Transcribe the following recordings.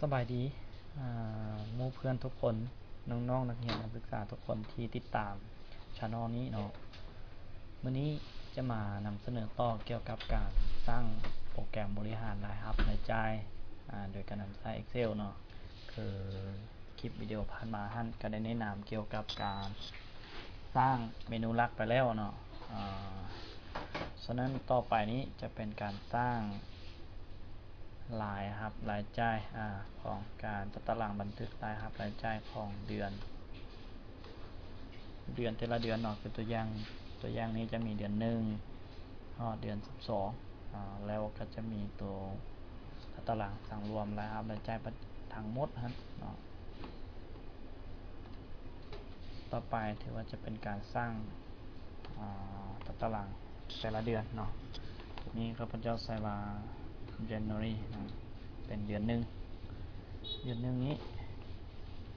สบายดีหมู่เพื่อนทุกคนน้องๆนักเรียนนักศึกษาทุกคนที่ติดตามช anel นี้เนาะมื้อนี้จะมานำเสนอต่อเกี่ยวกับการสร้างโปรแกรมบริหารรายรับรายจ่ายโดยการนำใช้ Excel เนาะคือคลิปวิดีโอผ่านมาท่านก็ได้แนะนำเกี่ยวกับการสร้างเมนูหลักไปแล้วเนาะฉะนั้นต่อไปนี้จะเป็นการสร้างรายรับรายจ่ายของการจัดตารางบันทึกรายรับรายจ่ายของเดือนแต่ละเดือนเนาะคือตัวอย่างนี้จะมีเดือน1เดือน12แล้วก็จะมีตัวจัดตารางสั่งรวมรายรับรายจ่ายทั้งหมดเนาะต่อไปถือว่าจะเป็นการสร้างจัดตารางแต่ละเดือนเนาะทีนี้ข้าพเจ้าใส่ว่า January นะเป็นเดือนหนึ่งนี้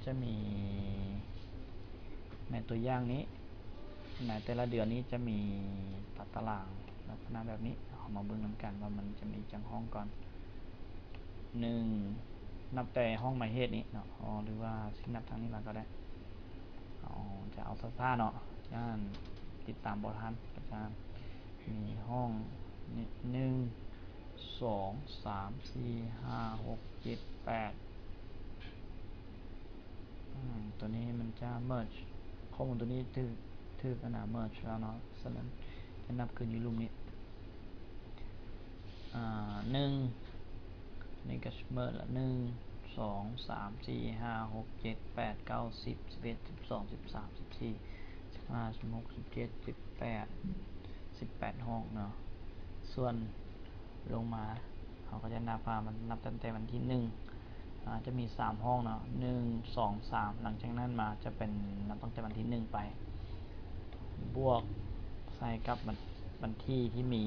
จะมีในตัวอย่างนี้ในแต่ละเดือนนี้จะมีตารางลักษณะแบบนี้เอามาเบิ่งนำกันว่ามันจะมีจังห้องก่อน1นับแต่ห้องหมายเหตุนี้เนาะหรือว่าสินับทางนี้มาก็ได้จะเอาซ่าๆเนาะย่านติดตามบ่ทันก็จะมีห้องนี้1 2 3 4 5 6 7 8ตัวนี้มันจะ merge ข้อมูลตัวนี้ถือขนาด merge แล้วเนาะฉะนั้นจะนับขึ้นอยู่รูปนี้นี่ก็ merge ละ1 2 3 4 5 6 7 8 9 10 11 12 13 14 15 16 17 18ห้องเนาะส่วนลงมาเขาก็จะนับมันนับตั้งแต่วันที่1จะมี3ห้องเนาะ1 2 3หลังจากนั้นมาจะเป็นนับตั้งแต่วันที่1ไปบวกใส่กับวันที่ที่มี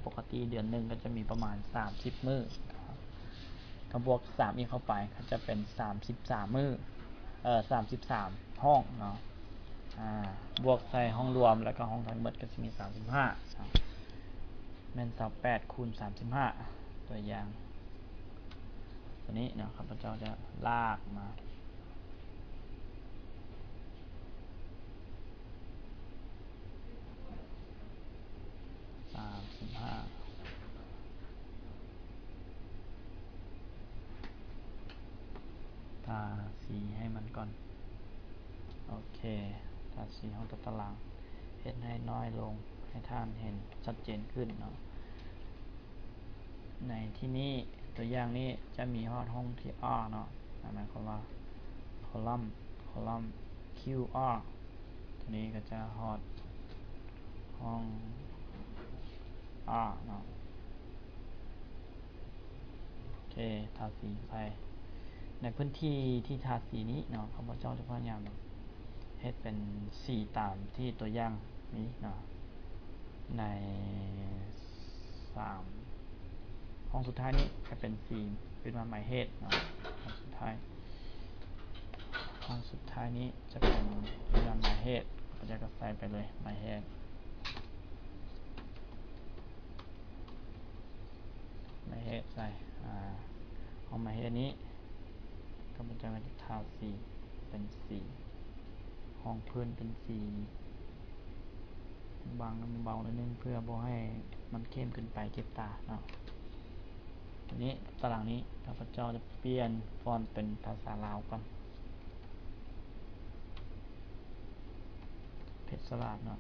ปกติเดือนหนึ่งก็จะมีประมาณ30มื้อก็บวก3อีกเข้าไปก็จะเป็น33มื้อ33ห้องเนาะบวกใส่ห้องรวมแล้วก็ห้องทั้งหมดก็จะมี35แม่น28คูณ35ตัวอย่างตัวนี้เนาะครับเจ้าจะลากมาทาสีให้มันก่อนโอเคทาสีห้องตารางเห็นให้น้อยลงให้ท่านเห็นชัดเจนขึ้นเนาะในที่นี้ตัวอย่างนี้จะมีห้องที่ R เนาะหมายความว่าคอลัมน์ QR ตัวนี้ก็จะฮอดห้อง R เนาะโอเคทาสีไปในพื้นที่ที่ทาสีนี้เนาะข้าพเจ้าจะพยายามเฮ็ดเป็นสีตามที่ตัวอย่างนี้เนาะใน3ห้องสุดท้ายนี้จะเป็นสีเป็นหมายเหตุเนาะห้องสุดท้ายนี้จะเป็นหมายเหตุก็จะใส่ไปเลยหมายเหตุใส่ห้องหมายเหตุนี้ก็จะทาสีเป็นสีห้องพื้นเป็นสีบางเบาๆนิดนึงเพื่อบ่ให้มันเข้มขึ้นไปเก็บตาเนาะทีนี้ตารางนี้ข้าพเจ้าจะเปลี่ยนฟอนต์เป็นภาษาลาวก่อนเพชรสลัดเนาะ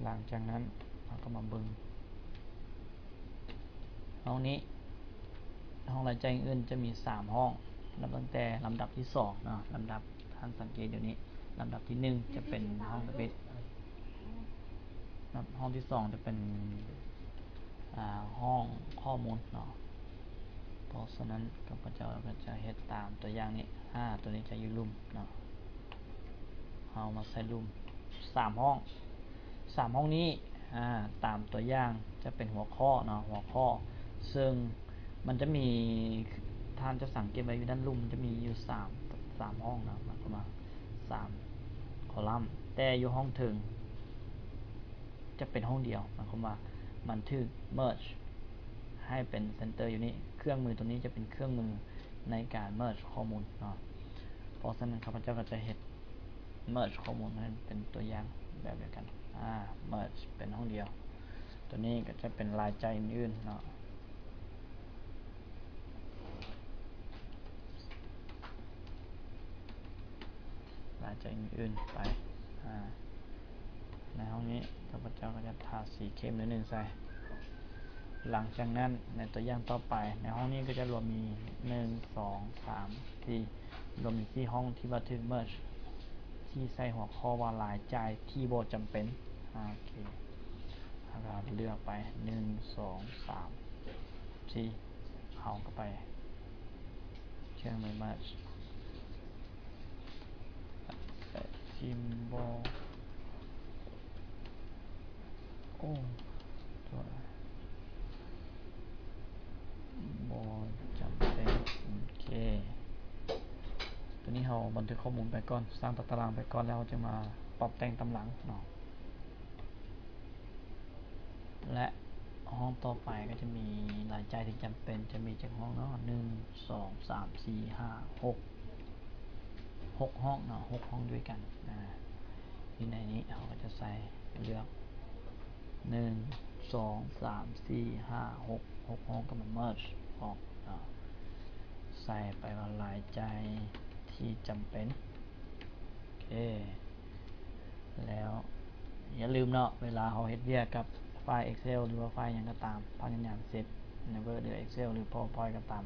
หลังจากนั้นเราก็มาเบิ่งห้องนี้ห้องรายจ่ายอื่นจะมี3ห้องนับตั้งแต่ลำดับที่2เนาะลำดับท่านสังเกตเดี๋ยวนี้ลำดับที่1จะเป็นห้องเบ็ดห้องที่2จะเป็นห้องข้อมูลเนาะเพราะฉะนั้นข้าพเจ้าก็จะเฮ็ดตามตัวอย่างนี้ตัวนี้จะอยู่ลุ่มเนาะเอามาใส่ลุ่ม3ห้องนี้ตามตัวอย่างจะเป็นหัวข้อเนาะหัวข้อซึ่งมันจะมีท่านจะสังเกตไว้อยู่ด้านลุ่มจะมีอยู่3ห้องนะประมาณ3คอลัมน์แต่อยู่ห้องถึงจะเป็นห้องเดียวหมายความว่ามันถูก merge ให้เป็น center อยู่นี่เครื่องมือตัวนี้จะเป็นเครื่องมือในการ merge ข้อมูลเนาะเพราะฉะนั้นข้าพเจ้าก็จะmerge ข้อมูลให้เป็นตัวอย่างแบบเดียวกันmerge เป็นห้องเดียวตัวนี้ก็จะเป็นรายจ่ายอื่นๆเนาะรายจ่ายอื่นๆไปในห้องนี้ข้าพเจ้าก็จะทาสีเข้มนิดนึงใส่หลังจากนั้นในตัวอย่างต่อไปในห้องนี้ก็จะรวมมี1 2 3 4รวมมี4ห้องที่บันทึก merge ที่ใส่หัวข้อว่ารายจ่ายที่บ่จำเป็นโอเคเราเลือกไป1 2 3 4เอาเข้าไปเชื่อมมือ merge ซิมโบลตัวบ่จำเป็นโอเคตัวนี้เราบันทึกข้อมูลไปก่อนสร้างตารางไปก่อนแล้วจะมาปรับแต่งตำหลังเนาะและห้องต่อไปก็จะมีรายจ่ายที่จำเป็นจะมีจากห้องเนาะ1 2 3 4 5 6ห้องเนาะ6ห้องด้วยกันที่ในนี้เราก็จะใส่เลือก1 2 3 4 5 6ห้องก็มา merge ออกใส่ไปว่ารายจ่ายที่จำเป็นโอเคแล้วอย่าลืมเนาะเวลาเราเฮ็ดเวียกกับไฟล์ Excel หรือว่าไฟล์อย่างก็ตามพยายามเซฟใน Word หรือ Excel หรือ PowerPoint ก็ตาม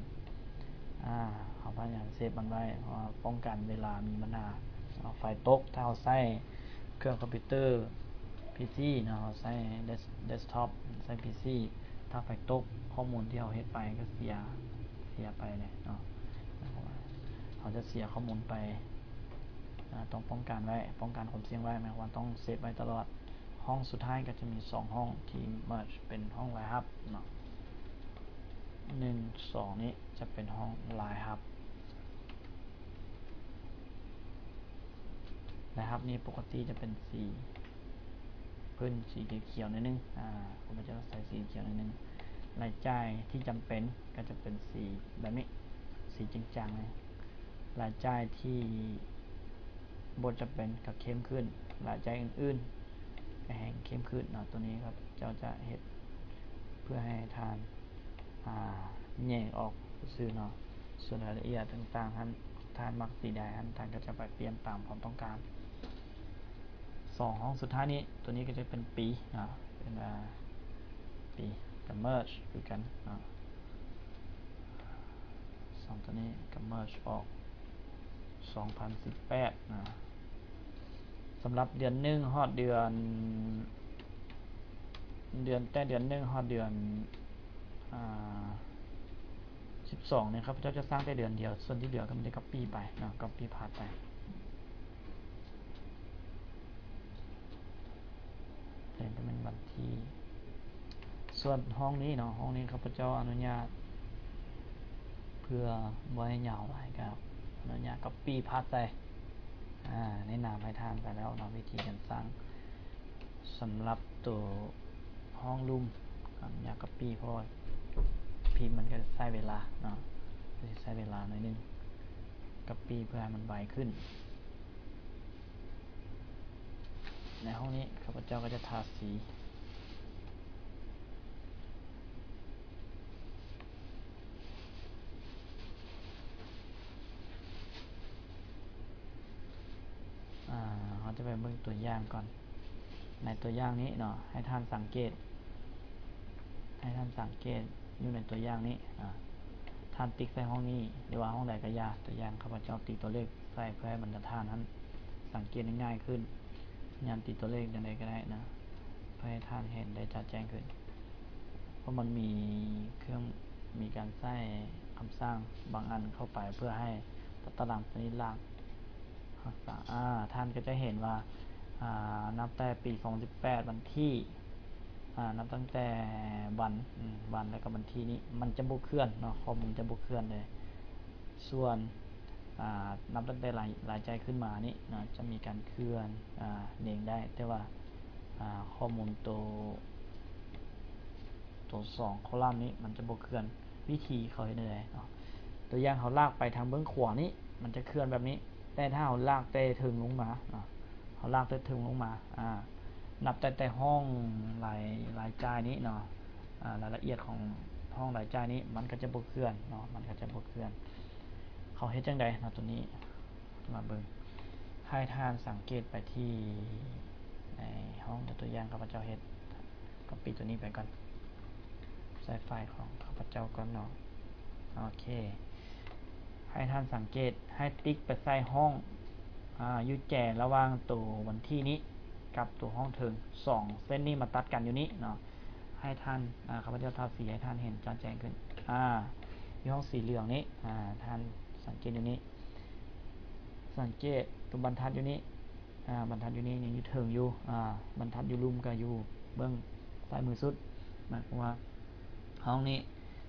เขาพยายามเซฟมันไว้เพราะป้องกันเวลามีปัญหาไฟตกถ้าเราใช้เครื่องคอมพิวเตอร์ PC เนาะใช้เดสก์ท็อปใช้ PC ถ้าไฟตกข้อมูลที่เราเฮ็ดไปก็เสียไปเลยเนาะเขาจะเสียข้อมูลไปต้องป้องกันไว้ป้องกันความเสี่ยงไว้หมายความต้องเซฟไว้ตลอดห้องสุดท้ายก็จะมี2ห้องที่ merge เป็นห้องรายฮับเนาะ1 2นี้จะเป็นห้องรายฮับนี่ปกติจะเป็นสีพื้นสีเขียวนิดนึงผมจะใส่สีเขียวนิดนึงรายจ่ายที่จำเป็นก็จะเป็นสีแบบนี้สีจริงๆเลยรายจ่ายที่บทจะเป็นกับเข้มขึ้นรายจ่ายอื่นๆก็แห้งเข้มขึ้นเนาะตัวนี้ครับเจ้าจะเห็ดเพื่อให้ทานแยกออกซื้อเนาะส่วนรายละเอียดต่างๆท่านมักสีใดท่านก็จะไปเปลี่ยนตามความต้องการ2ห้องสุดท้ายนี้ตัวนี้ก็จะเป็นปีเป็นปีกับ merge คือกัน2ตัวนี้กับ merge ออก2018สำหรับเดือน1ฮอดเดือนแต่เดือน1ฮอดเดือน12เนี่ยครับเจ้าจะสร้างได้เดือนเดียวส่วนที่เหลือก็ไม่ได้ copy ไปcopy พาดไปเป็นวันที่ส่วนห้องนี้เนาะห้องนี้ครับเจ้าอนุญาตเพื่อบ่ให้ยาวหลายครับอนุญาต copy พาดไปแนะนำให้ท่านไปแล้วเนาะวิธีการสร้างสำหรับตัวห้องลุ่มอยาก copy เพราะพิมพ์มันก็ใช้เวลาเนาะใช้เวลาหน่อยนึง copy เพื่อให้มันไวขึ้นในห้องนี้ข้าพเจ้าก็จะทาสีเราจะไปเบิ่งตัวอย่างก่อนในตัวอย่างนี้เนาะให้ท่านสังเกตอยู่ในตัวอย่างนี้ท่านติ๊กใส่ห้องนี้หรือว่าห้องใดก็ยากตัวอย่างข้าพเจ้าตีตัวเลขใส่เพื่อให้บรรทัดท่านนั้นสังเกตง่ายขึ้นยามตีตัวเลขอย่างใดก็ได้นะเพื่อให้ท่านเห็นได้ชัดแจ้งขึ้นเพราะมันมีการใส่คำสร้างบางอันเข้าไปเพื่อให้ตารางตัวนี้ลากท่านก็จะเห็นว่านับแต่ปี2018วันที่นับตั้งแต่วันแล้วก็วันที่นี้มันจะบุกเคลื่อนเนาะข้อมูลจะบุกเคลื่อนเลยส่วนนับตั้งแต่รายใจขึ้นมานี้นะจะมีการเคลื่อนเองได้แต่ว่าข้อมูลตัว ตัว2คอลัมน์นี้มันจะบ่เคลื่อนวิธีเขาเฮ็ดได้เนาะตัวอย่างเขาลากไปทางเบื้องขวานี้มันจะเคลื่อนแบบนี้แต่ถ้าเขาลากแต่ถึงลงมาเขาลากแต่ถึงลงมานับแต่ห้องรายจ่ายนี้เนาะรายละเอียดของห้องรายจ่ายนี้มันก็จะบ่เคลื่อนเนาะมันก็จะบ่เคลื่อนเขาเฮ็ดจังได๋เนาะตัวนี้มาเบิ่งให้ท่านสังเกตไปที่ในห้องตัวอย่างข้าพเจ้าเฮ็ดก็ปิดตัวนี้ไปก่อนใส่ไฟล์ของข้าพเจ้าก่อนเนาะโอเคให้ท่านสังเกตให้ติ๊กไปใส่ห้องอยู่แจระหว่างตัววันที่นี้กับตัวห้องถึง2เส้นนี้มาตัดกันอยู่นี้เนาะให้ท่านข้าพเจ้าทาสีให้ท่านเห็นจอแจ้งขึ้นอยู่ห้องสีเหลืองนี้ท่านสังเกตอยู่นี้สังเกตตัวบรรทัดอยู่นี้บรรทัดอยู่นี้ยังอยู่ถึงอยู่บรรทัดอยู่ลุ่มก็อยู่เบื้องซ้ายมือสุดหมายความว่าห้องนี้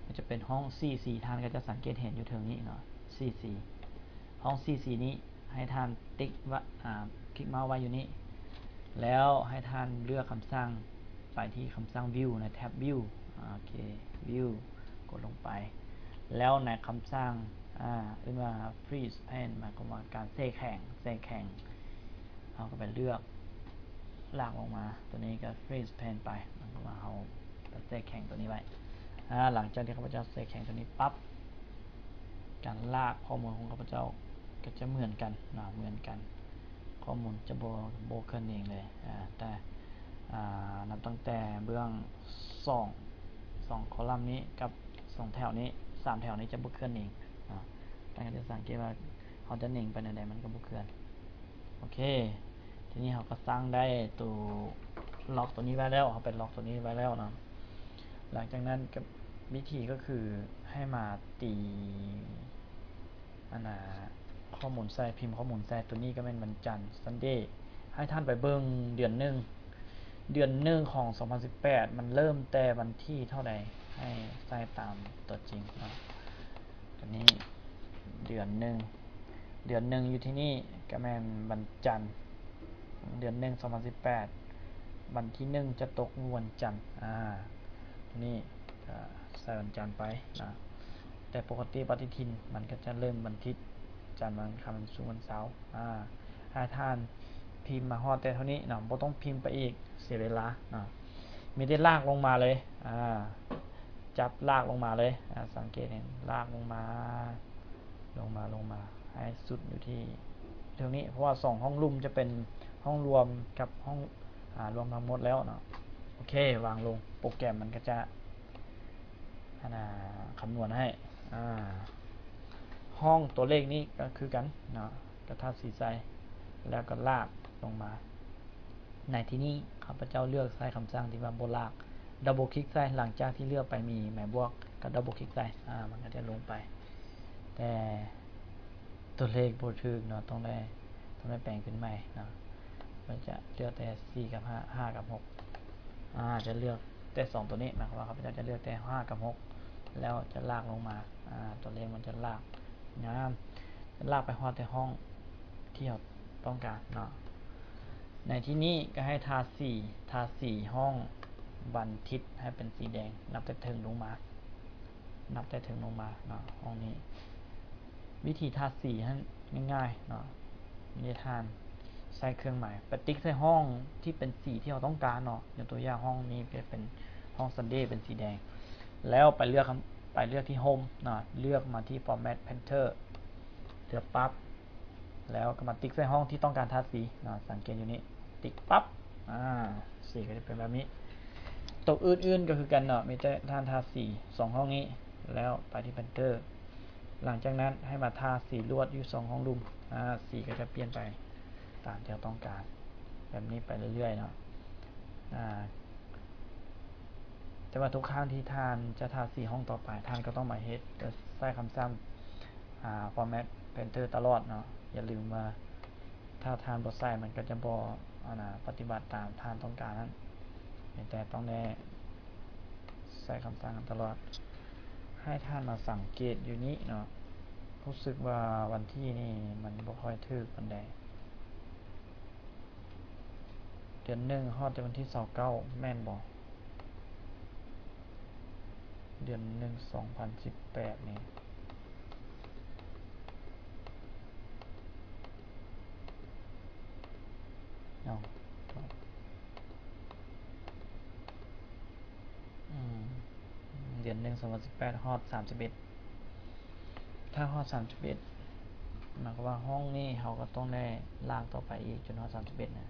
มันจะเป็นห้อง44ท่านก็จะสังเกตเห็นอยู่ถึงนี้เนาะ44ห้อง44นี้ให้ท่านติ๊กว่าคลิกเมาส์ไว้อยู่นี้แล้วให้ท่านเลือกคำสั่งไปที่คำสั่ง view ในแท็บ view โอเค view กดลงไปแล้วในคำสั่งเรียกว่า freeze pane หมายความว่าการแทรกแข็งเราก็ไปเลือกลากลงมาตัวนี้ก็ freeze pane ไปหมายความว่าเราแทรกแข็งตัวนี้ไว้หลังจากที่ข้าพเจ้าแทรกแข็งตัวนี้ปั๊บการลากข้อมูลของข้าพเจ้าก็จะเหมือนกันเหมือนกันข้อมูลจะโบเคลื่อนเองเลยแต่นับตั้งแต่เบื้อง2คอลัมน์นี้กับ2แถวนี้3แถวนี้จะบ่เคลื่อนเองท่านก็จะสังเกตว่าเขาจะเน่งไปในใดมันก็บ่เคลื่อนโอเคทีนี้เขาก็สร้างได้ตัวล็อกตัวนี้ไว้แล้วเขาเป็นล็อกตัวนี้ไว้แล้วนะหลังจากนั้นกับวิธีก็คือให้มาตีข้อมูลใส่พิมพ์ข้อมูลใส่ตัวนี้ก็เป็นวันจันทร์ Sunday ให้ท่านไปเบิ่งเดือน1ของ2018มันเริ่มแต่วันที่เท่าใดให้ใส่ตามตัวจริงนะตัวนี้เดือน1อยู่ที่นี่ก็แม่นวันจันทร์เดือน1 2018วันที่1จะตกวันจันทร์นี่ใส่วันจันทร์ไปนะแต่ปกติปฏิทินมันก็จะเริ่มวันอาทิตย์จันทร์วันอังคารวันศุกร์วันเสาร์ให้ท่านพิมพ์มาฮอดแต่เท่านี้บ่ต้องพิมพ์ไปอีกเสียเวลามีได้ลากลงมาเลยจับลากลงมาเลยสังเกตเห็นลากลงมาให้สุดอยู่ที่ตรงนี้เพราะว่า2ห้องลุ่มจะเป็นห้องรวมกับห้องรวมทั้งหมดแล้วเนาะโอเควางลงโปรแกรมมันก็จะคำนวณให้ห้องตัวเลขนี้ก็คือกันเนาะกระทาสีใสแล้วก็ลากลงมาในที่นี้ข้าพเจ้าเลือกใช้คำสั่งที่ว่าโบลากดับเบิลคลิกใส่หลังจากที่เลือกไปมีหมายบวกกับดับเบิลคลิกใส่มันก็จะลงไปแต่ตัวเลขโบถึกเนาะต้องได้แปลงขึ้นใหม่เนาะมันจะเลือกแต่4กับ5กับ6จะเลือกแต่2ตัวนี้หมายความว่าข้าพเจ้าจะเลือกแต่5กับ6แล้วจะลากลงมาตัวเลขมันจะลากลากไปฮอดแต่ห้องที่เราต้องการเนาะในที่นี้ก็ให้ทาสีห้องวันทิศให้เป็นสีแดงนับแต่ถึงลงมาเนาะห้องนี้วิธีทาสีให้ง่ายๆเนาะมีทานใส่เครื่องหมายไปติ๊กใส่ห้องที่เป็นสีที่เราต้องการเนาะอย่างตัวอย่างห้องนี้เป็นห้อง Sunday เป็นสีแดงแล้วไปเลือกที่ Home เนาะเลือกมาที่ Format Painter เลือกปั๊บแล้วก็มาติ๊กใส่ห้องที่ต้องการทาสีเนาะสังเกตอยู่นี้ติ๊กปั๊บสีก็จะเป็นแบบนี้ตัวอื่นๆก็คือกันเนาะมีแต่ท่านทาสี2ห้องนี้แล้วไปที่ Painter หลังจากนั้นให้มาทาสีลวดอยู่2ห้องลุ่มสีก็จะเปลี่ยนไปตามที่เราต้องการแบบนี้ไปเรื่อยๆเนาะแต่ว่าทุกครั้งที่ท่านจะทาสีห้องต่อไปท่านก็ต้องมาเฮ็ดใส่คำสั่งformat painter ตลอดเนาะอย่าลืมว่าถ้าท่านบ่ใส่มันก็จะบ่ปฏิบัติตามท่านต้องการนั้นแต่ต้องได้ใส่คำสั่งตลอดให้ท่านมาสังเกตอยู่นี้เนาะรู้สึกว่าวันที่นี่มันบ่ค่อยถึกปานใดเดือน1ฮอดแต่วันที่29แม่นบ่ เดือน1 2018นี่เอาเดือน1 2018ฮอด31ถ้าฮอด31หมายความว่าห้องนี้เขาก็ต้องได้ลากต่อไปอีกจนฮอด31นะ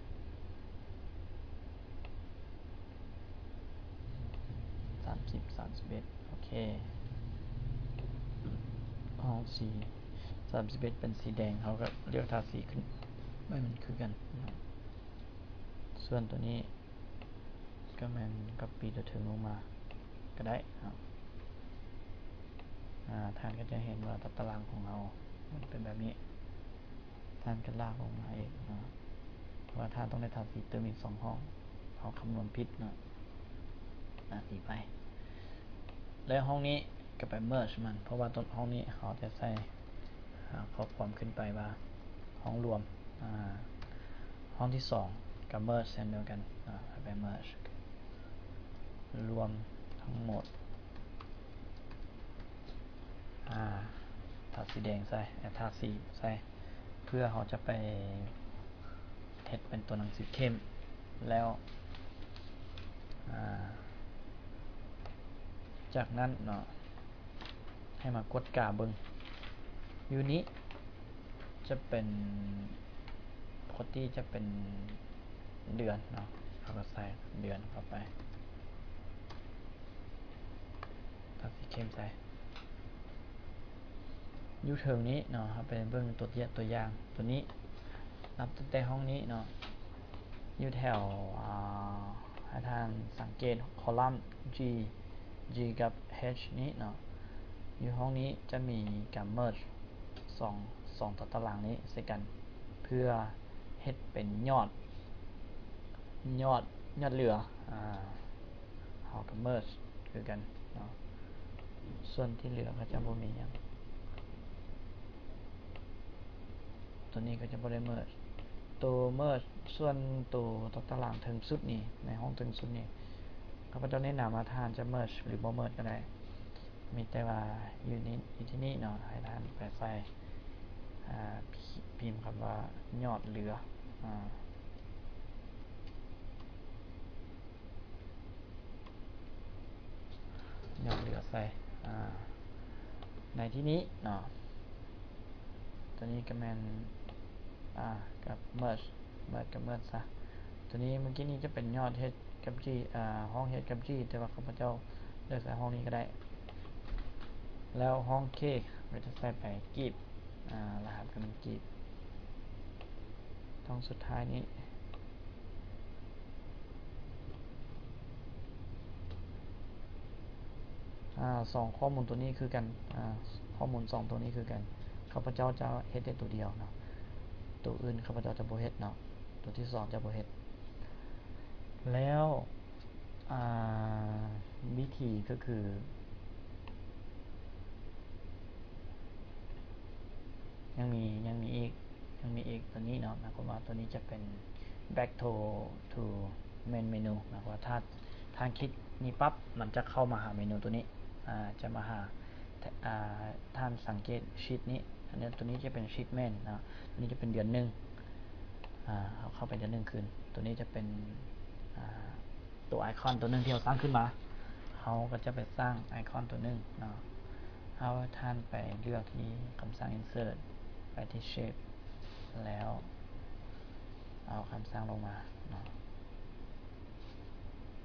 30 31โอเคห้องสี31เป็นสีแดงเขาก็เลือกทาสีขึ้นไม่มันคือกันส่วนตัวนี้ก็มันก็ปีตัวถึงลงมาก็ได้ครับท่านก็จะเห็นว่าตารางของเรามันเป็นแบบนี้ท่านก็ลากลงมาเองนะว่าท่านต้องได้ทาสีเติมอีก2ห้องเขาคำนวณผิดนะตีไปแล้วห้องนี้ก็ไป merge มันเพราะว่าต้นห้องนี้เขาจะใส่ข้อความขึ้นไปว่าห้องรวมห้องที่2กับ merge เช่นเดียวกันไป merge รวมทั้งหมดทาสีแดงใส่ทาสีใส่เพื่อเขาจะไปเฮ็ดเป็นตัวหนังสือเข้มแล้วจากนั้นเนาะให้มากดกาเบิงยูนี้จะเป็นปกติจะเป็นเดือนเนาะเขาก็ใส่เดือนเข้าไปทาสีเข้มใส่ยูเทิงนี้เนาะครับเป็นเบื้องตัวอย่างตัวนี้นับตั้งแต่ห้องนี้เนาะอยู่แถวให้ท่านสังเกตคอลัมน์ G กับ H นี้เนาะอยู่ห้องนี้จะมีการ merge 2ตัวตารางนี้ใส่กันเพื่อเฮ็ดเป็นยอดเหลือเขากับ merge คือกันเนาะส่วนที่เหลือก็จะบ่มีอย่างตัวนี้ก็จะบ่ได้ merge ตัว merge ส่วนตัวตารางถึงสุดนี่ในห้องถึงสุดนี่ข้าพเจ้าแนะนำว่าท่านจะ merge หรือบ่ merge ก็ได้มีแต่ว่าอยู่ที่นี่เนาะให้ท่านไปใส่พิมพ์คำว่ายอดเหลือยอดเหลือใส่ในที่นี้เนาะตัวนี้ก็แมนกับ merge กับ merge ซะตัวนี้เมื่อกี้นี้จะเป็นยอด h กับ g ห้อง h กับ g แต่ว่าข้าพเจ้าเลือกใส่ห้องนี้ก็ได้แล้วห้อง k เราจะใส่ไปกีบรหัสก็เป็นกีบห้องสุดท้ายนี้2ข้อมูลตัวนี้คือกันข้อมูล2ตัวนี้คือกันข้าพเจ้าจะเฮ็ดได้ตัวเดียวเนาะตัวอื่นข้าพเจ้าจะบ่เฮ็ดเนาะตัวที่2จะบ่เฮ็ดแล้ววิธีก็คือยังมีอีกตัวนี้เนาะหมายความว่าตัวนี้จะเป็น back to main menu หมายความว่าถ้าทางคลิกนี้ปั๊บมันจะเข้ามาหาเมนูตัวนี้จะมาหาท่านสังเกตชีตนี้อันนี้ตัวนี้จะเป็นชีตแมนนะตัวนี้จะเป็นเดือนหนึ่งเข้าไปเดือนหนึ่งคืนตัวนี้จะเป็นตัวไอคอนตัวหนึ่งที่เราสร้างขึ้นมาเขาก็จะไปสร้างไอคอนตัวหนึ่งเนาะเอาท่านไปเลือกที่คำสั่ง insert ไปที่ shape แล้วเอาคำสั่งลงมาเนาะ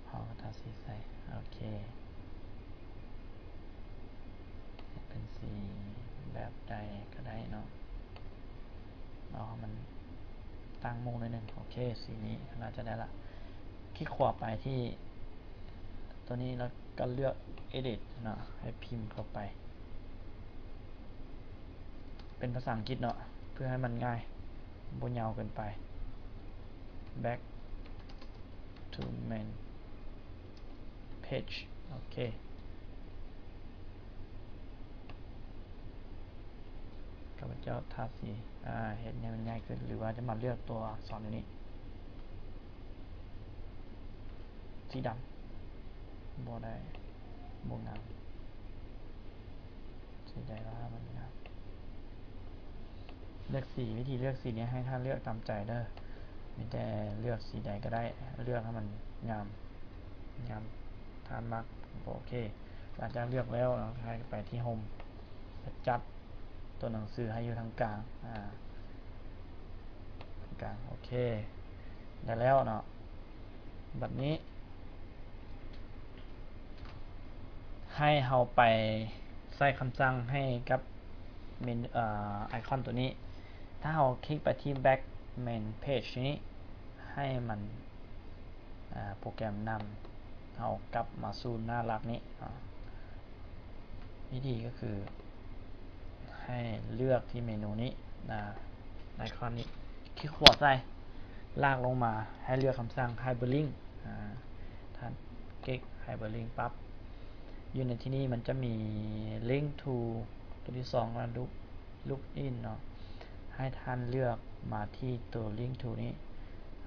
เอาทาสีใส่โอเคเป็นสีแบบใดก็ได้เนาะเอามันตั้งมุมหนึ่งโอเคสีนี้น่าจะได้ละคลิกขวาไปที่ตัวนี้แล้วก็เลือก edit เนาะให้พิมพ์เข้าไปเป็นภาษาอังกฤษเนาะเพื่อให้มันง่ายบ่ยาวเกินไป back to main page โอเคข้าพเจ้าทาสีเห็นยังง่ายขึ้นหรือว่าจะมาเลือกตัวอักษรอยู่นี้สีดำบ่ได้บ่งาม สีใดล่ะมันนะเลือกสีวิธีเลือกสีนี้ให้ท่านเลือกตามใจเด้อไม่แต่เลือกสีใดก็ได้เลือกให้มันงามทานมากโอเคหลังจากเลือกแล้วเราให้ไปที่โฮมจัดตัวหนังสือให้อยู่ทางกลางโอเคได้แล้วเนาะแบบนี้ให้เราไปใส่คำสั่งให้กับเมนไอคอนตัวนี้ถ้าเราคลิกไปที่ back main page นี้ให้มันโปรแกรมนำเรากลับมาสู่หน้าหลักนี้วิธีก็คือให้เลือกที่เมนูนี้ไอคอนนี้คลิกขวาใส่ลากลงมาให้เลือกคำสั่ง Hyperlink ท่านคลิก Hyperlink ปั๊บอยู่ในที่นี้มันจะมี Link to ตัวที่2แล้วlook in เนาะให้ท่านเลือกมาที่ตัว Link to นี้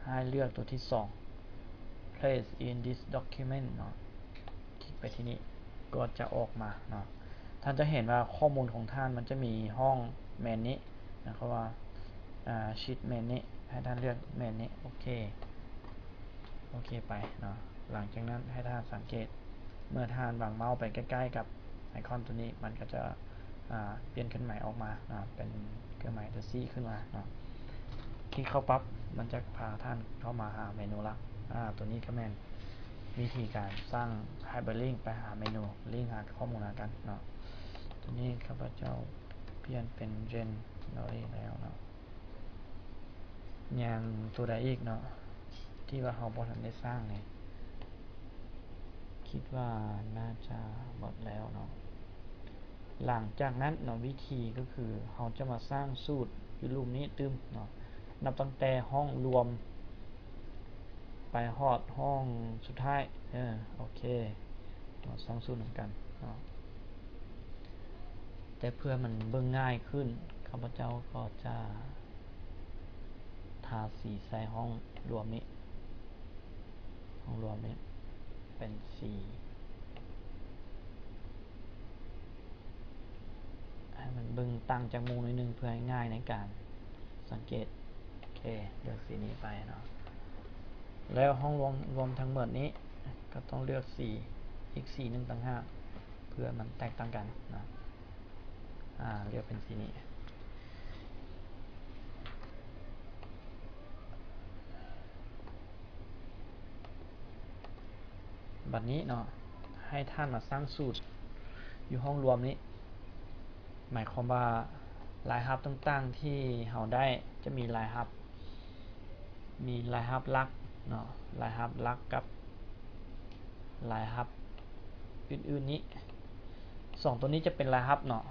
ให้เลือกตัวที่2 place in this document เนาะคลิกไปที่นี้ก็จะออกมาเนาะท่านจะเห็นว่าข้อมูลของท่านมันจะมีห้องเมนนี้นะครับว่าชีทเมนนี้ให้ท่านเลือกเมนนี้โอเคไปเนาะหลังจากนั้นให้ท่านสังเกตเมื่อท่านวางเมาส์ไปใกล้ๆกับไอคอนตัวนี้มันก็จะเปลี่ยนเครื่องหมายออกมาเป็นเครื่องหมายตัว C ขึ้นมาเนาะคลิกเข้าปั๊บมันจะพาท่านเข้ามาหาเมนูหลักตัวนี้ก็แม่นวิธีการสร้าง Hyperlink ไปหาเมนูลิงก์หาข้อมูลหากันเนาะตัวนี้ข้าพเจ้าเปลี่ยนเป็น January แล้วเนาะอย่างตัวใดอีกเนาะที่ว่าเราบอทันได้สร้างเนี่ยคิดว่าน่าจะหมดแล้วเนาะหลังจากนั้นเนาะวิธีก็คือเราจะมาสร้างสูตรอยู่รูปนี้ตึมเนาะนับตั้งแต่ห้องรวมไปฮอดห้องสุดท้ายโอเคเราสร้างสูตรเหมือนกันเนาะแต่เพื่อมันเบิ่งง่ายขึ้นข้าพเจ้าก็จะทาสีใส่ห้องรวมนี้เป็นสีให้มันเบิ่งตั้งจากมุมนิดนึงเพื่อให้ง่ายในการสังเกตโอเคเลือกสีนี้ไปเนาะแล้วห้องรวมทั้งหมดนี้ก็ต้องเลือกสีอีกสีหนึ่งต่างหากเพื่อมันแตกต่างกันนะเลือกเป็นสีนี้บัดนี้เนาะให้ท่านมาสร้างสูตรอยู่ห้องรวมนี้หมายความว่ารายฮับต่างๆที่เราได้จะมีรายฮับลักเนาะรายฮับลักกับรายฮับอื่นๆนี้2ตัวนี้จะเป็นรายฮับเนาะ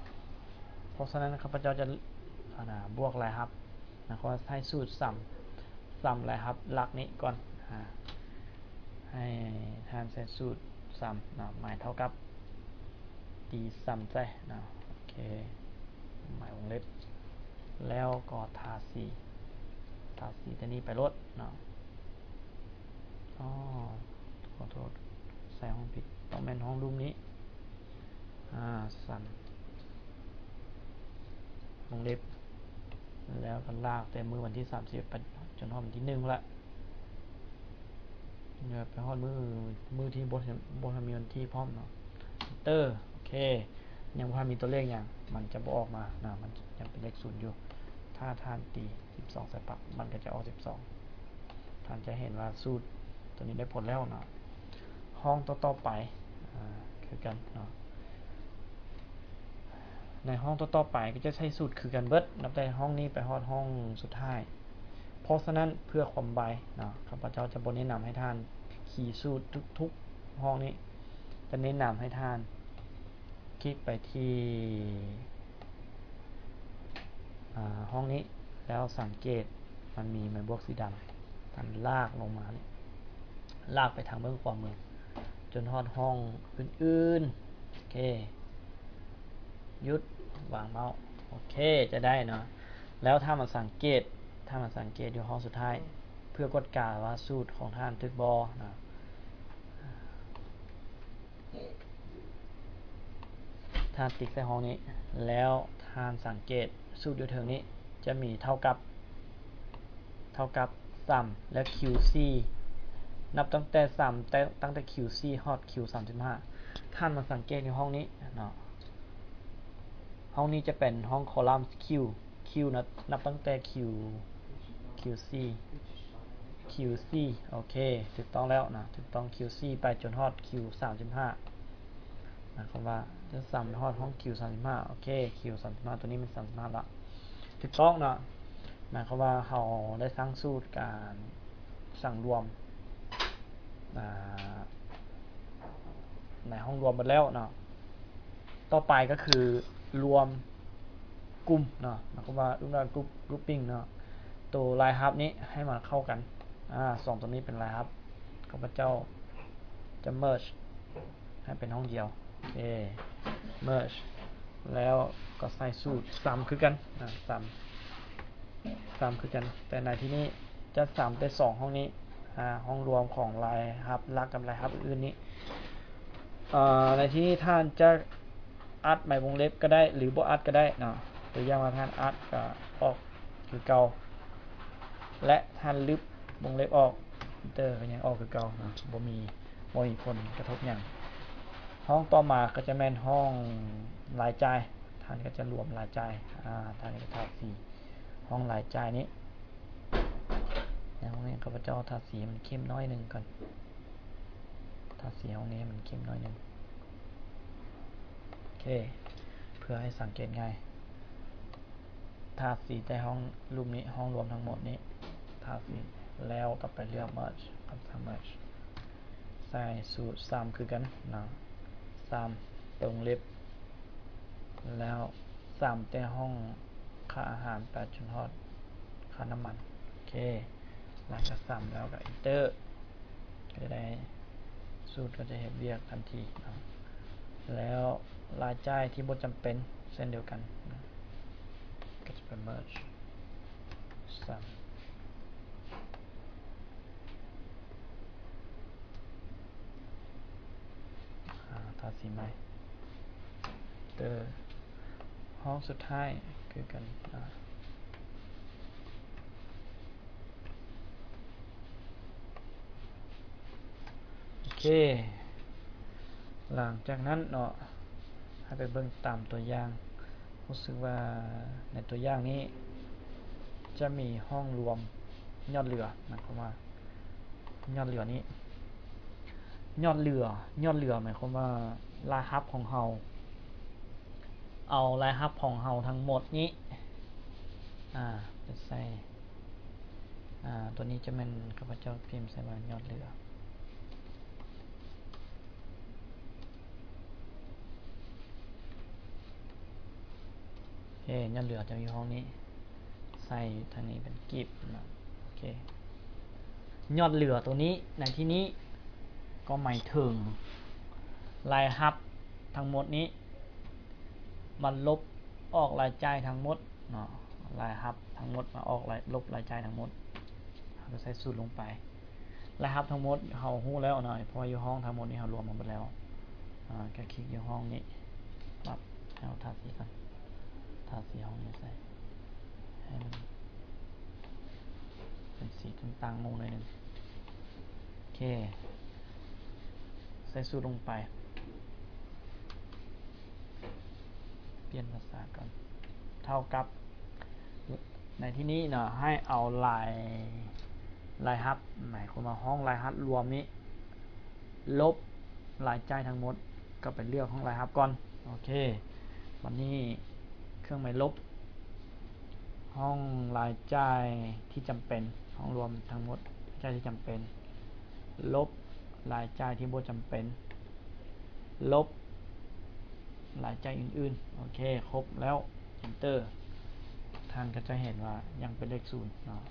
เพราะฉะนั้นข้าพเจ้าจะบวกรายฮับนะครับให้สูตรซ้ำรายฮับลักนี้ก่อนให้ท่านใส่สูตรซ้ำนะหมายเท่ากับตีซ้ำใจนะโอเคหมายวงเล็บแล้วก็ทาสีตัวนี้ไปลดเนาะขอโทษใส่ห้องผิดต้องเป็นห้องรูมนี้ซ้ำวงเล็บแล้วก็ลากแต่มือวันที่30ไปจนถึงวันที่1ละไปฮอดมือที่บทมีวันที่พร้อมเนาะเตอร์โอเคยังพอมีตัวเลขอย่างมันจะบออกมานะมันยังเป็นเลข0อยู่ถ้าท่านตี12ใส่ปั๊บมันก็จะออก12ท่านจะเห็นว่าสูตรตัวนี้ได้ผลแล้วเนาะห้องต่อไปคือกันเนาะในห้องต่อไปก็จะใช้สูตรคือกันเบิดนับแต่ห้องนี้ไปฮอดห้องสุดท้ายเพราะฉะนั้นเพื่อความไวเนาะข้าพเจ้าจะบ่แนะนำให้ท่านคีย์สูตรทุกห้องนี้จะแนะนำให้ท่านคลิกไปที่ห้องนี้แล้วสังเกตมันมีไม้บวกสีดำท่านลากลงมาลากไปทางเบื้องขวามือจนฮอดห้องอื่นๆโอเคหยุดวางเมาส์โอเคจะได้เนาะแล้วถ้ามาสังเกตอยู่ห้องสุดท้ายเพื่อกดกาว่าสูตรของท่านทึกบอนะ ท่านติ๊กใส่ห้องนี้แล้วท่านสังเกตสูตรอยู่เทิงนี้จะมีเท่ากับ3และ QC นับตั้งแต่3ตั้งแต่ QC ฮอด Q35 ท่านมาสังเกตในห้องนี้เนาะห้องนี้จะเป็นห้องคอลัมน์ Q นับตั้งแต่ QC โอเคถูกต้องแล้วนะถูกต้อง QC ไปจนฮอด Q35 นะครับว่าจะซ้ำฮอดห้อง Q35 โอเค Q35 ตัวนี้มัน35ละถูกต้องเนาะหมายความว่าเราได้สร้างสูตรการสั่งรวมในห้องรวมหมดแล้วเนาะต่อไปก็คือรวมกลุ่มเนาะหมายความว่ารวมกรุ๊ปปิ้งเนาะตัวรายฮับนี้ให้มาเข้ากันสองตัวนี้เป็นรายฮับข้าพเจ้าจะ merge ให้เป็นห้องเดียวโอเค merge แล้วก็ใส่สูตรซ้ำคือกันซ้ำคือกันแต่ในที่นี้จะซ้ำแต่2ห้องนี้ห้องรวมของรายฮับลักกับรายฮับอื่นนี้ในที่นี้ท่านจะอัดหมายวงเล็บก็ได้หรือบ่อัดก็ได้เนาะตัวอย่างว่าท่านอัดก็ออกคือเก่าและท่านลึบวงเล็บออกเตอร์ก็ยังออกคือเก่านะบ่มีผลกระทบอย่างห้องต่อมาก็จะแม่นห้องรายจ่ายท่านก็จะรวมรายจ่ายท่านก็จะทาสีห้องรายจ่ายนี้ในห้องนี้ข้าพเจ้าทาสีมันเข้มน้อยนึงก่อนทาสีห้องนี้มันเข้มน้อยนึงโอเคเพื่อให้สังเกตง่ายทาสีแต่ห้องรูปนี้ห้องรวมทั้งหมดนี้ทาสีแล้วก็ไปเลือก merge กับ merge ใส่สูตรซ้ำคือกันนะซ้ำตรงเล็บแล้วซ้ำแต่ห้องค่าอาหาร8จนฮอดค่าน้ำมันโอเคหลังจากซ้ำแล้วก็ enter ก็จะได้สูตรก็จะเห็นเรียกทันทีนะแล้วรายจ่ายที่บ่จำเป็นเช่นเดียวกันนะก็จะเป็น merge ซ้ำทาสีใหม่เตอร์ห้องสุดท้ายคือกันโอเคหลังจากนั้นเนาะให้ไปเบิ่งตามตัวอย่างรู้สึกว่าในตัวอย่างนี้จะมีห้องรวมยอดเรือหมายความว่ายอดเรือนี้ยอดเรือหมายความว่ารายรับของเราเอารายรับของเราทั้งหมดนี้จะใส่ตัวนี้จะเป็นข้าพเจ้าพิมพ์ใส่ว่ายอดเรือยอดเรือจะมีห้องนี้ใส่ทางนี้เป็นกีบโอเคยอดเรือตัวนี้ในที่นี้ก็หมายถึงรายรับทั้งหมดนี้มันลบออกรายจ่ายทั้งหมดเนาะรายรับทั้งหมดมาออกลบรายจ่ายทั้งหมดเราใส่สูตรลงไปรายรับทั้งหมดเราฮู้แล้วหน่อยเพราะอยู่ห้องทั้งหมดนี้เรารวมมาหมดแล้วก็คลิกอยู่ห้องนี้ปรับเอาทาสีกันทาสีห้องนี้ใส่ให้มันเป็นสีต่างๆงงหน่อยนึงโอเคใส่สูตรลงไปเปลี่ยนภาษาก่อนเท่ากับในที่นี้เนาะให้เอารายรับหมายความว่าห้องรายรับรวมนี้ลบรายจ่ายทั้งหมดก็ไปเลือกห้องรายรับก่อนโอเควันนี้เครื่องหมายลบห้องรายจ่ายที่จำเป็นห้องรวมทั้งหมดรายจ่ายที่จำเป็นลบรายจ่ายที่บ่จำเป็นลบรายจ่ายอื่นๆโอเคครบแล้ว enter ท่านก็จะเห็นว่ายังเป็นเลข0เนาะ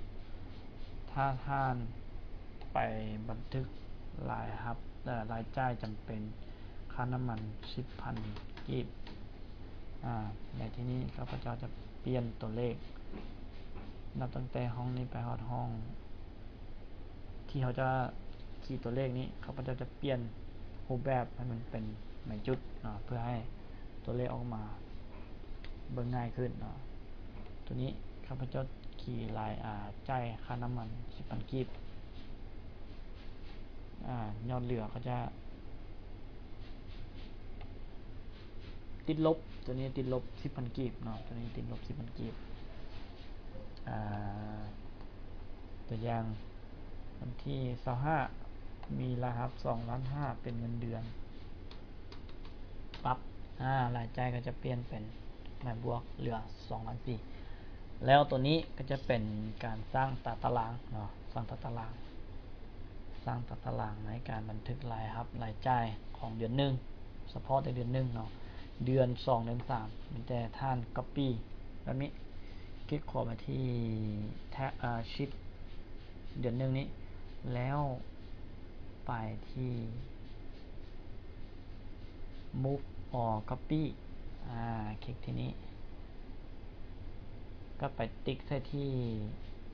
ถ้าท่านไปบันทึกรายรับรายจ่ายจำเป็นค่าน้ำมัน 10,000 กีบในที่นี้ข้าพเจ้าจะเปลี่ยนตัวเลขนับตั้งแต่ห้องนี้ไปห้องที่เขาจะขีดตัวเลขนี้ข้าพเจ้าจะเปลี่ยนรูปแบบให้มันเป็นหมายจุดเพื่อให้ ตัวเลขออกมาเบิ่งง่ายขึ้นเนาะตัวนี้ข้าพเจ้าขี่ลายจ่ายค่าน้ำมัน10,000 กีบยอดเหลือก็จะติดลบตัวนี้ติดลบ10,000 กีบเนาะตัวนี้ติดลบ10,000 กีบตัวอย่างวันที่25มีรายรับ2.5 ล้านเป็นเงินเดือนปั๊บรายจ่ายก็จะเปลี่ยนเป็นหมายบวกเหลือ2.4 ล้านแล้วตัวนี้ก็จะเป็นการสร้างตารางเนาะสร้างตารางในการบันทึกรายรับรายจ่ายของเดือน1เฉพาะในเดือน1เนาะเดือน2เดือน3มีแต่ท่าน copy แบบนี้คลิกขอมาที่ชิปเดือน1นี้แล้วไปที่ move or copy คลิกที่นี้ก็ไปติ๊กใส่ที่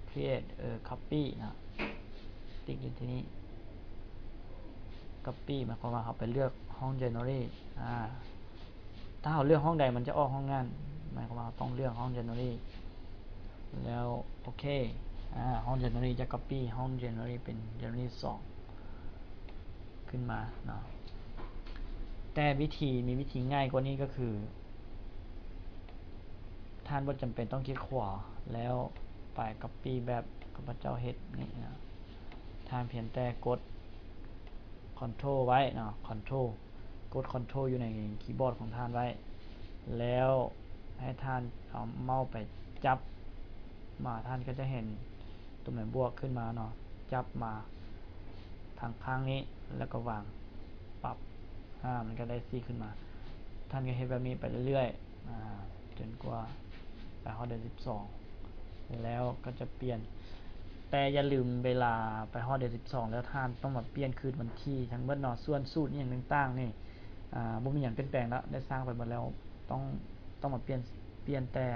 create copy นะติ๊กอยู่ที่นี้ copy หมายความว่าเขาไปเลือกห้อง January ถ้าเราเลือกห้องใดมันจะออกห้องนั้นหมายความว่าต้องเลือกห้อง January แล้วโอเคห้อง January จะ copy ห้อง January เป็น January 2ขึ้นมาเนาะแต่มีวิธีง่ายกว่านี้ก็คือท่านบ่จำเป็นต้องคลิกขวาแล้วไป copy แบบข้าพเจ้าเฮ็ดนี่นะท่านเพียงแต่กด Ctrl ไว้เนาะ Ctrl กด Ctrl อยู่ในคีย์บอร์ดของท่านไว้แล้วให้ท่านเอาเมาส์ไปจับมาท่านก็จะเห็นตัวหมายบวกขึ้นมาเนาะจับมาทางข้างนี้แล้วก็วางปรับมันก็ได้ซีขึ้นมาท่านก็เห็นแบบนี้ไปเรื่อยๆจนกว่าไปฮอดเดือน12แล้วก็จะเปลี่ยนแต่อย่าลืมเวลาไปฮอดเดือน12แล้วท่านต้องมาเปลี่ยนคืนวันที่ทั้งหมดเนาะส่วนสูตรอย่างต่างๆนี่บ่มีหยังเปลี่ยนแปลงแล้วได้สร้างไปหมดแล้วต้องมาเปลี่ยนแต่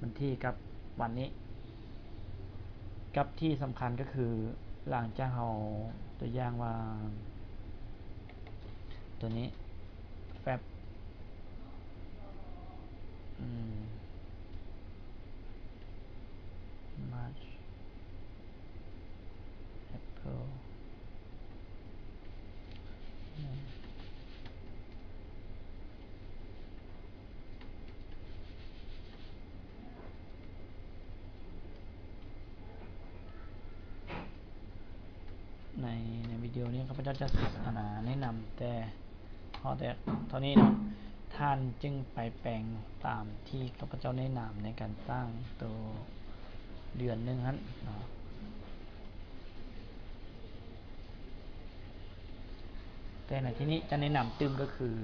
วันที่กับวันนี้กับที่สำคัญก็คือหลังจากเราตัวอย่างว่าตัวนี้แฟบMarch April ในวิดีโอนี้ข้าพเจ้าจะแนะนำแต่เท่านี้เนาะท่านจึงไปแปลงตามที่ข้าพเจ้าแนะนำในการสร้างตัวเดือนนึงนั้นเนาะแต่ในที่นี้จะแนะนำตึมก็คือ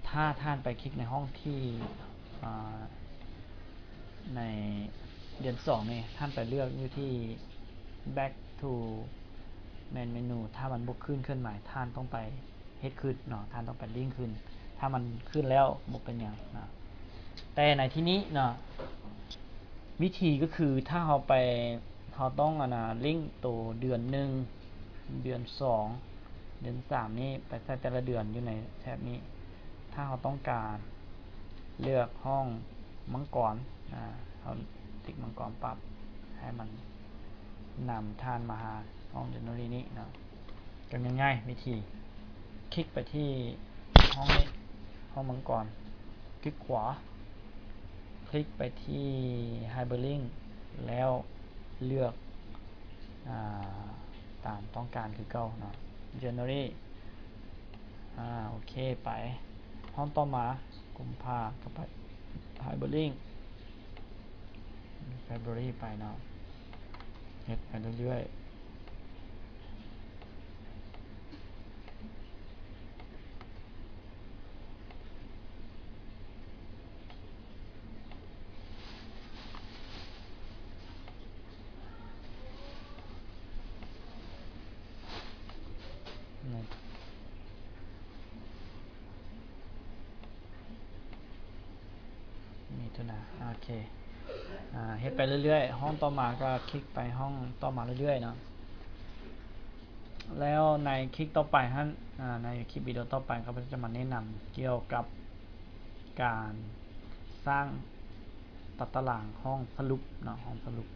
ถ้าท่านไปคลิกในห้องที่ในเดือน2นี่ท่านไปเลือกอยู่ที่ back to main menu ถ้ามันบกขึ้นหมายท่านต้องไปเฮ็ดขึ้นเนาะท่านต้องไปลิงก์ขึ้นถ้ามันขึ้นแล้วบ่เป็นหยังนะแต่ในที่นี้เนาะวิธีก็คือถ้าเราต้องลิงก์ตัวเดือน1เดือน2เดือน3นี่ไปใส่แต่ละเดือนอยู่ในแท็บนี้ถ้าเราต้องการเลือกห้องมังกรเราติ๊กมังกรปรับให้มันนำท่านมาหาห้อง January นี้เนาะก็ง่ายๆวิธีคลิกไปที่ห้องนี้ห้องมังกรคลิกขวาคลิกไปที่ Hyperlink แล้วเลือกตามต้องการคือเก่าเนาะ January โอเคไปห้องต่อมากุมภาก็ไป Hyperlink February ไปเนาะเฮ็ดไปเรื่อยๆมีตัวนะโอเคเฮ็ดไปเรื่อยๆห้องต่อมาก็คลิกไปห้องต่อมาเรื่อยๆเนาะแล้วในคลิปต่อไปในคลิปวิดีโอต่อไปก็จะมาแนะนำเกี่ยวกับ การสร้างตัดตารางห้องสรุปเนาะห้องสรุป